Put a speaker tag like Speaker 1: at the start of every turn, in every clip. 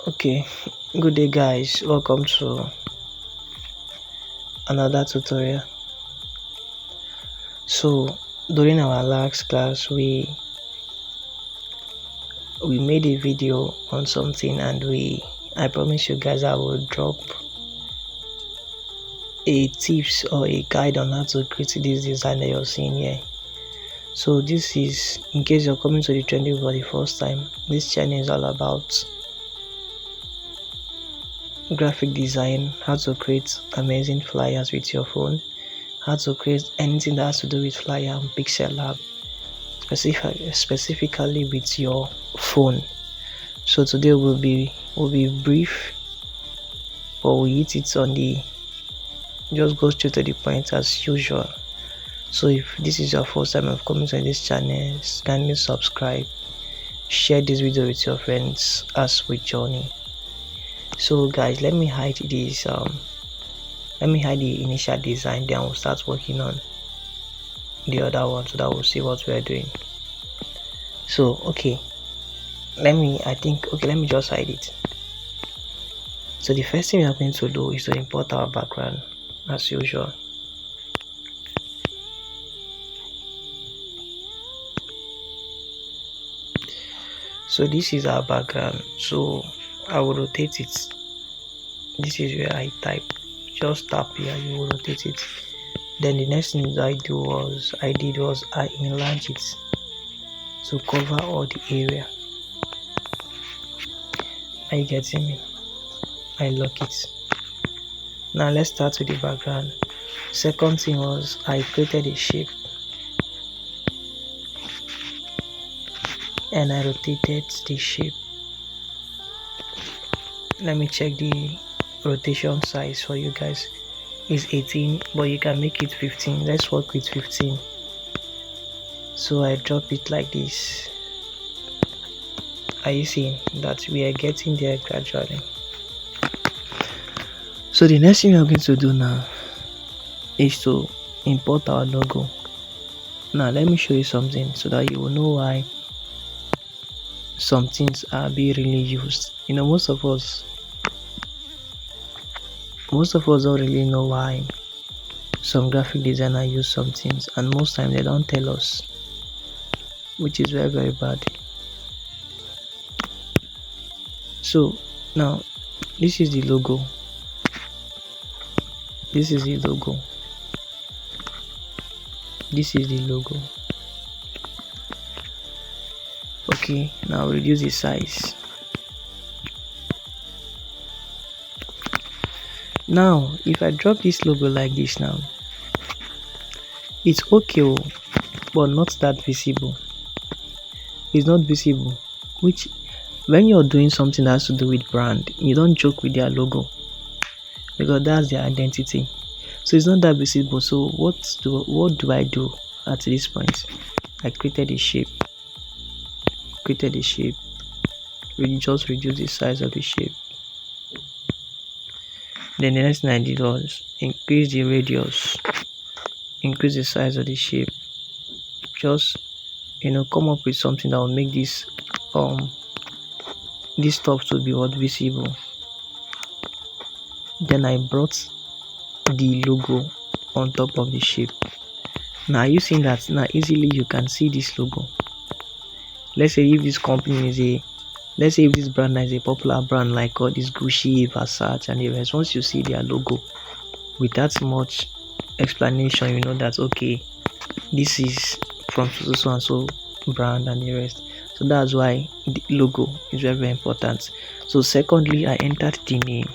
Speaker 1: Okay, good day guys, welcome to another tutorial. So during our last class we made a video on something, and I promise you guys I will drop a tips or a guide on how to create this design that you're seeing here. So this is, in case you're coming to the trending for the first time, this channel is all about graphic design, how to create amazing flyers with your phone, how to create anything that has to do with flyer on Pixellab, specifically with your phone. So today will be brief, but we hit it on the just go straight to the point as usual. So if this is your first time of coming to this channel, kindly subscribe, share this video with your friends as we journey. So guys, let me hide this let me hide the initial design, then we'll start working on the other one so that we'll see what we're doing. So okay, let me just hide it. So the first thing we are going to do is to import our background as usual. So this is our background, so I will rotate it. This is where I type, just tap here, you will rotate it. Then the next thing I did was I enlarge it to cover all the area. Are you getting me? I lock it. Now let's start with the background. Second thing was I created a shape and I rotated the shape. Let me check the rotation size for you guys. It's 18, but you can make it 15. Let's work with 15. So I drop it like this. Are you seeing that we are getting there gradually? So the next thing we are going to do now is to import our logo. Now let me show you something so that you will know why some things are being really used. You know, most of us don't really know why some graphic designer use some things, and most times they don't tell us, which is very, very bad. So now this is the logo. This is the logo. This is the logo. Okay, now reduce the size. Now if I drop this logo like this, now it's okay, but not that visible. It's not visible, which when you're doing something that has to do with brand, you don't joke with their logo because that's their identity. So it's not that visible. So what do I do at this point? I created a shape. We just reduce the size of the shape. Then the next thing I did was increase the radius, increase the size of the shape. Just come up with something that will make this stuff to be visible. Then I brought the logo on top of the shape. Now you seeing that now easily you can see this logo. Let's say if this company if this brand is a popular brand like all this Gucci, Versace and the rest, once you see their logo with that much explanation, you know that okay, this is from so and so brand and the rest. So that's why the logo is very, very important. So secondly, I entered the name.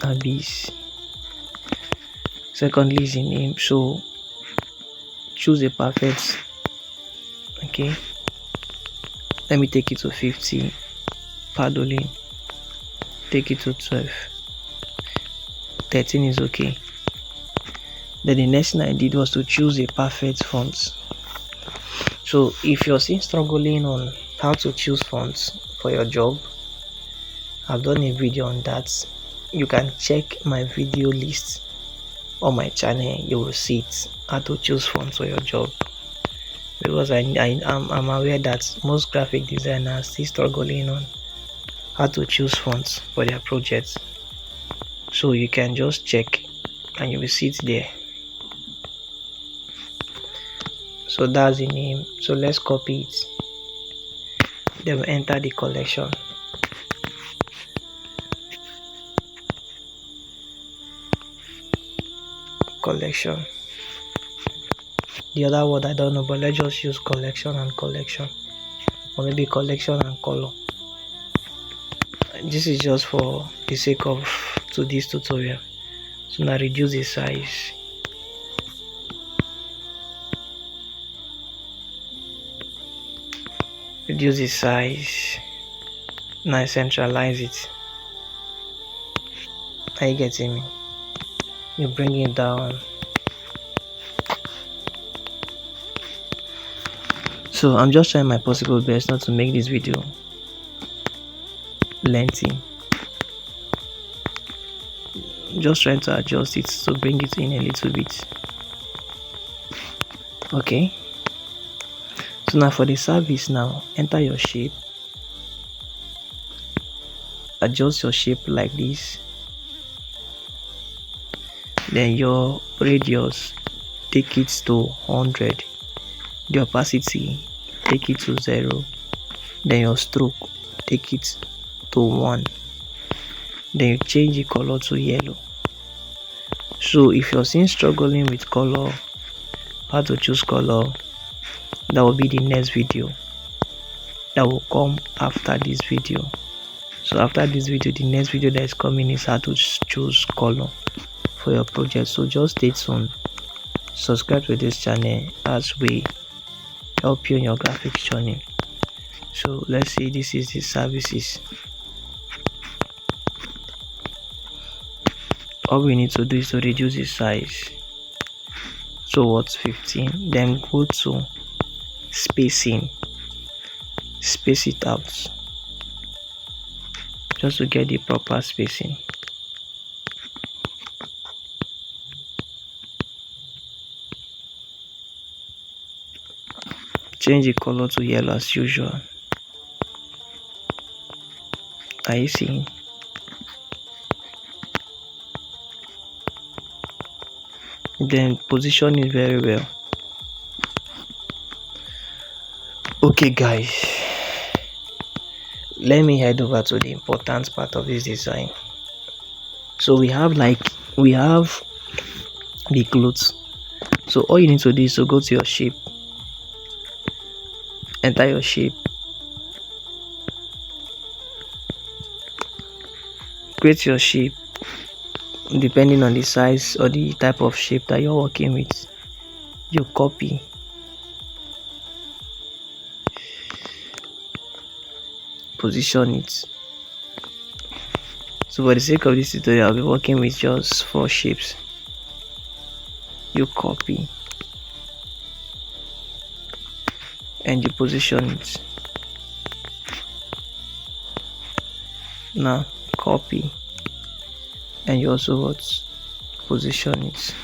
Speaker 1: Abyss. Secondly is the name. So choose a perfect. Okay, let me take it to 50. Paddling, take it to 12. 13 is okay. Then the next thing I did was to choose a perfect font. So if you're still struggling on how to choose fonts for your job, I've done a video on that. You can check my video list on my channel. You will see it, how to choose fonts for your job. because I'm aware that most graphic designers are still struggling on how to choose fonts for their projects. So you can just check and you will see it there. So that's the name. So let's copy it. Then we enter the collection. The other word I don't know, but let's just use collection and collection, or maybe collection and color. This is just for the sake of this tutorial. So now reduce the size. Reduce the size. Now centralize it. Are you getting me? You bring it down. So I'm just trying my possible best not to make this video lengthy. Just trying to adjust it to bring it in a little bit. Okay. So now for the service, now enter your shape. Adjust your shape like this. Then your radius, take it to 100. The opacity, take it to 0. Then your stroke, take it to 1. Then you change the color to yellow. So if you're still struggling with color, how to choose color, that will be the next video that will come after this video. So after this video, the next video that is coming is how to choose color for your project. So just stay tuned, subscribe to this channel as we help you in your graphics journey. So let's see, this is the services. All we need to do is to reduce the size towards 15, then go to spacing, space it out just to get the proper spacing. Change the color to yellow as usual. Are you seeing? Then position it very well. Okay guys, let me head over to the important part of this design. So we have the clothes. So all you need to do is to go to your shape, enter your shape, create your shape depending on the size or the type of shape that you're working with. You copy, position it. So for the sake of this tutorial, I'll be working with just 4 shapes. You copy and you position it. Now copy and you also position it.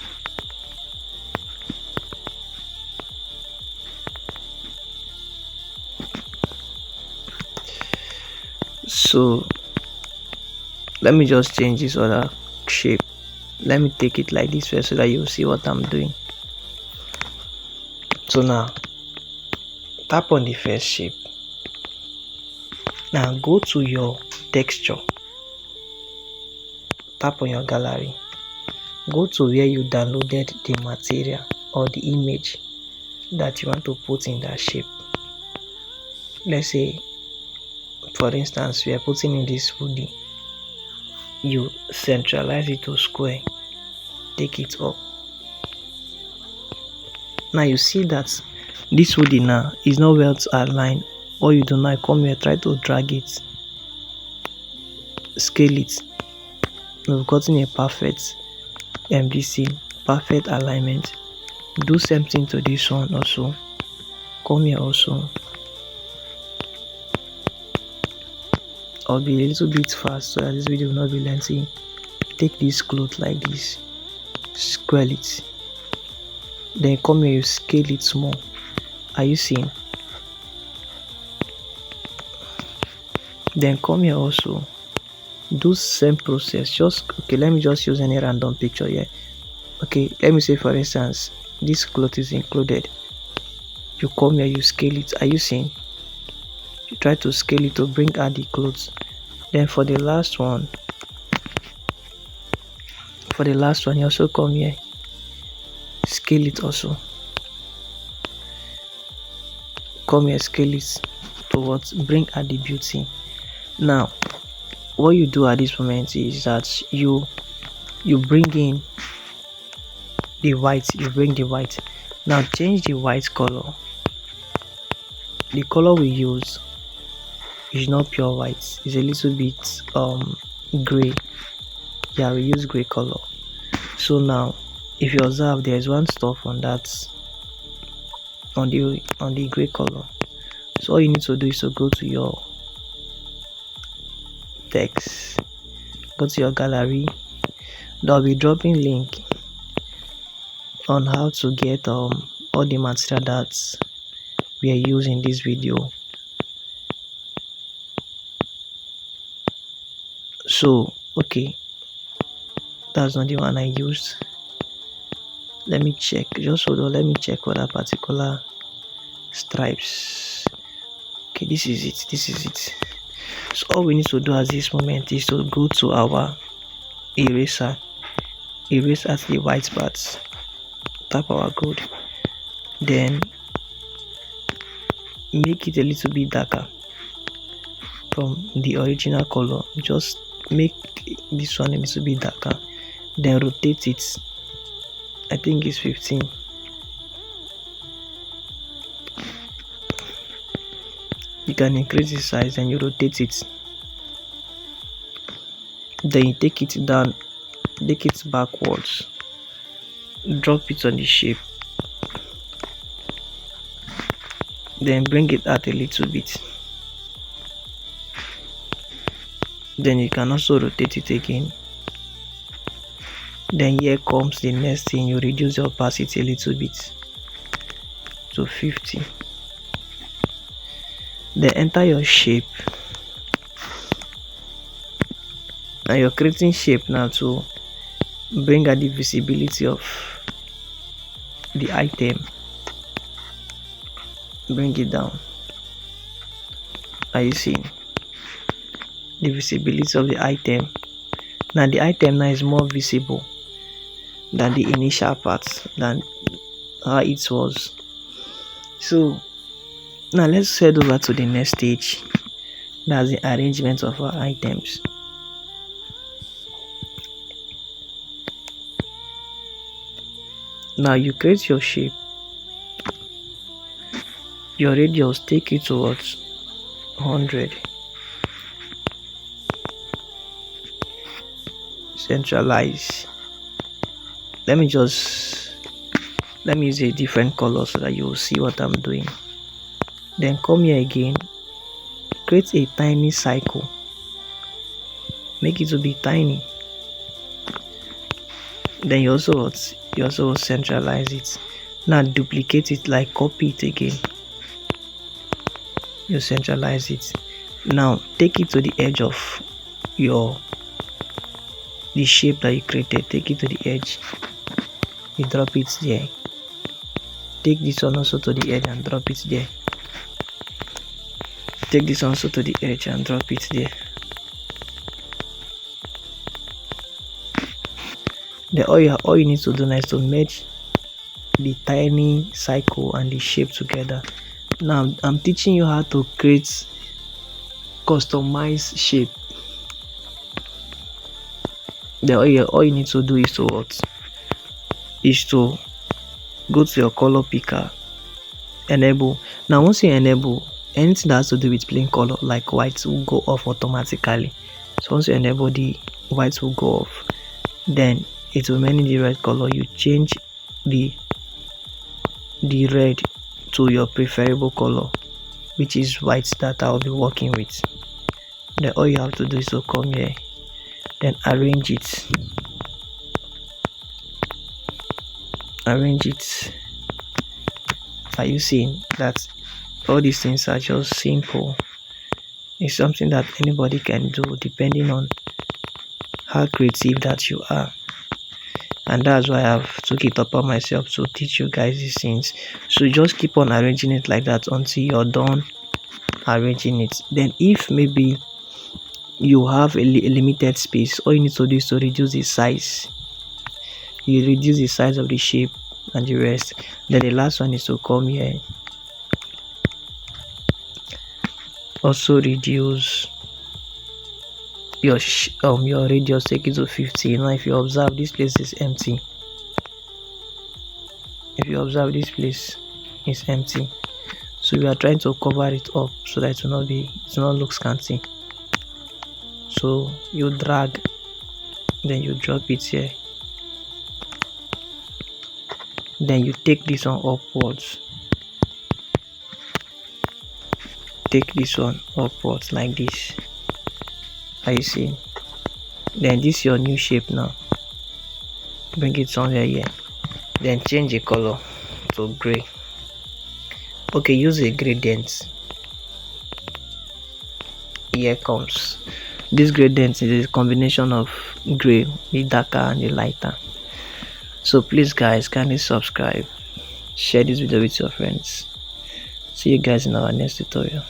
Speaker 1: So let me just change this other shape. Let me take it like this first so that you'll see what I'm doing. So now tap on the first shape. Now go to your texture, tap on your gallery, go to where you downloaded the material or the image that you want to put in that shape. Let's say for instance we are putting in this hoodie. You centralize it to square, take it up. Now you see that this hoodie now is not well aligned. All you do now, come here, try to drag it, scale it. We've gotten a perfect MDC, perfect alignment. Do same thing to this one also. Come here also. I'll be a little bit fast so that this video will not be lengthy. Take this cloth like this, square it. Then come here, you scale it small. Are you seeing? Then come here also, do same process. Just okay, let me just use any random picture here. Okay, let me say for instance this cloth is included. You come here, you scale it. Are you seeing? You try to scale it to bring out the clothes. Then for the last one, you also come here, scale it also. Come here, scale it to what? Bring out the beauty. Now what you do at this moment is that you bring in the white. You bring the white. Now change the white color. The color we use is not pure white, it's a little bit gray. Yeah, we use gray color. So now if you observe, there's one stuff on that, on the gray color. So all you need to do is to go to your text, go to your gallery. I'll be dropping link on how to get all the material that we are using in this video. So okay, that's not the one I used. Let me check, just hold on, let me check for that particular stripes. Okay, this is it. So all we need to do at this moment is to go to our eraser, erase at the white parts, tap our code, then make it a little bit darker from the original color. Just make this one a little bit darker, then rotate it. I think it's 15. You can increase the size and you rotate it. Then you take it down, take it backwards, drop it on the shape, then bring it out a little bit. Then you can also rotate it again. Then here comes the next thing, you reduce the opacity a little bit to 50. Then enter your shape. Now you're creating shape now to bring out the visibility of the item. Bring it down. Are you seeing the visibility of the item? Now the item now is more visible than the initial part, than how it was. So now let's head over to the next stage, that's the arrangement of our items. Now you create your shape, your radius, take it towards 100, centralize. Let me use a different color so that you will see what I'm doing. Then come here again, create a tiny cycle, make it to be tiny. Then you also centralize it. Now duplicate it, like copy it again. You centralize it. Now take it to the edge of the shape that you created. Take it to the edge, you drop it there. Take this one also to the edge and drop it there. Take this one also to the edge and drop it there. Then all you need to do now is to merge the tiny cycle and the shape together. Now I'm teaching you how to create customized shape. Then all you need to do is to go to your color picker, enable. Now once you enable, anything that has to do with plain color like white will go off automatically. So once you enable, the white will go off, then it will remain in the red color. You change the red to your preferable color, which is white, that I'll be working with. Then all you have to do is to come here, then arrange it, Are you seeing that all these things are just simple? It's something that anybody can do depending on how creative that you are. And that's why I've took it upon myself to teach you guys these things. So just keep on arranging it like that until you're done arranging it. Then if maybe you have a limited space, all you need to do is to reduce the size. You reduce the size of the shape and the rest. Then the last one is to come here, also reduce your radius, take it to 50. Now if you observe, this place is empty. If you observe, this place is empty, so we are trying to cover it up so that it will not look scanty. So you drag, then you drop it here, then you take this one upwards, take this one upwards like this. Are you seeing? Then this is your new shape. Now bring it somewhere here, then change the color to gray. Okay, use a gradient. Here comes this gradient. Is a combination of gray, the darker and the lighter. So please guys, kindly subscribe, share this video with your friends. See you guys in our next tutorial.